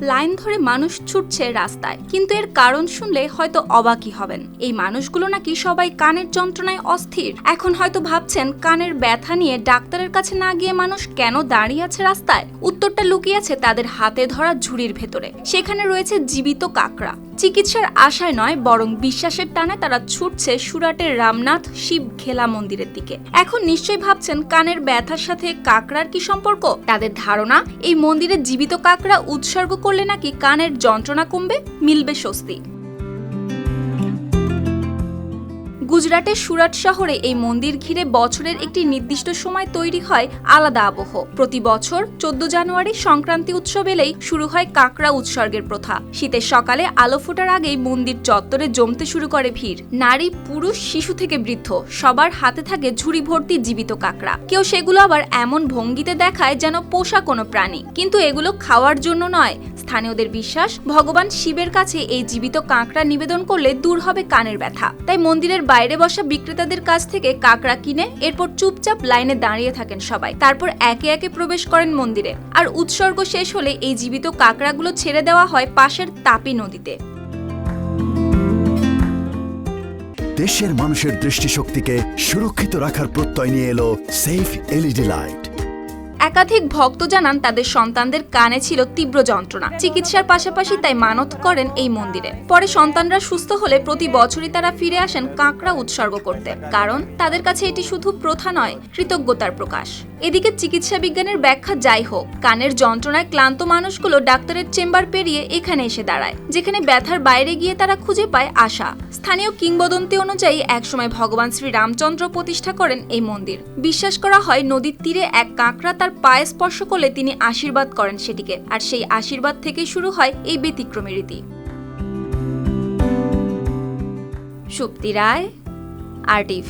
Line ধরে মানুষ ছুটছে রাস্তায়, কিন্তু এর কারণ শুনলে হয়তো অবাকই হবেন। এই মানুষগুলো নাকি সবাই কানের যন্ত্রণায় অস্থির। এখন হয়তো ভাবছেন কানের ব্যথা নিয়ে ডাক্তারের কাছে না গিয়ে মানুষ কেন দাঁড়িয়ে আছে রাস্তায়। উত্তরটা লুকিয়ে আছে তাদের হাতে ধরা ঝুড়ির ভেতরে। সেখানে রয়েছে জীবিত কাকড়া। চিকিৎসার আশায় নয়, বরং বিশ্বাসের টানে তারা ছুটছে সুরাটের রামনাথ শিব খেলা মন্দিরের দিকে। এখন নিশ্চয়ই ভাবছেন কানের ব্যথার সাথে কাকড়ার কি সম্পর্ক। তাদের ধারণা, এই মন্দিরে জীবিত কাকড়া উৎসর্গ করলে নাকি কানের যন্ত্রণা কমবে, মিলবে স্বস্তি। গুজরাটের সুরাট শহরে এই মন্দির ঘিরে বছরের একটি নির্দিষ্ট সময় তৈরি হয় আলাদা আবহ। প্রতি বছর 14 জানুয়ারি সংক্রান্তি উৎসব এলেই শুরু হয় কাকড়া উৎসর্গের প্রথা। শীতের সকালে আলো ফোটার আগেই মন্দির চত্বরে জমতে শুরু করে ভিড়। নারী, পুরুষ, শিশু থেকে বৃদ্ধ সবার হাতে থাকে ঝুড়ি ভর্তি জীবিত কাকড়া। কেউ সেগুলো আবার এমন ভঙ্গিতে দেখায় যেন পোষা কোনো প্রাণী, কিন্তু এগুলো খাওয়ার জন্য নয়। স্থানীয়দের বিশ্বাস, ভগবান শিবের কাছে এই জীবিত কাঁকড়া নিবেদন করলে দূর হবে কানের ব্যথা। তাই মন্দিরের বাইরে বসা বিক্রেতাদের কাছ থেকে কাঁকড়া কিনে এরপর চুপচাপ লাইনে দাঁড়িয়ে থাকেন সবাই। তারপর একে একে প্রবেশ করেন মন্দিরে। আর উৎসর্গ শেষ হলে এই জীবিত কাঁকড়াগুলো ছেড়ে দেওয়া হয় পাশের তাপি নদীতে। দেশের মানুষের দৃষ্টিশক্তিকে সুরক্ষিত রাখার প্রত্যয় নিয়ে এলো সেফ এলইডি লাইট। একাধিক ভক্ত জানান তাদের সন্তানদের কানে ছিল তীব্র যন্ত্রণা। চিকিৎসার পাশাপাশি তাই মানত করেন এই মন্দিরে। পরে সন্তানরা সুস্থ হলে প্রতি বছরই তারা ফিরে আসেন কাঁকড়া উৎসর্গ করতে, কারণ তাদের কাছে এটি শুধু প্রথা নয়, কৃতজ্ঞতার প্রকাশ। এদিকে চিকিৎসা বিজ্ঞানের ব্যাখ্যা যাই হোক, কানের যন্ত্রণায় ক্লান্ত মানুষগুলো ডাক্তারের চেম্বার পেরিয়ে এখানে এসে দাঁড়ায়, যেখানে ব্যথার বাইরে গিয়ে তারা খুঁজে পায় আশা। স্থানীয় কিংবদন্তি অনুযায়ী একসময় ভগবান শ্রী রামচন্দ্র প্রতিষ্ঠা করেন এই মন্দির। বিশ্বাস করা হয় নদীর তীরে এক কাঁকড়া তার পায়ে স্পর্শ করলে তিনি আশীর্বাদ করেন সেটিকে, আর সেই আশীর্বাদ থেকেই শুরু হয় এই ব্যতিক্রমী রীতি। সুপ্তি রায়, RTV।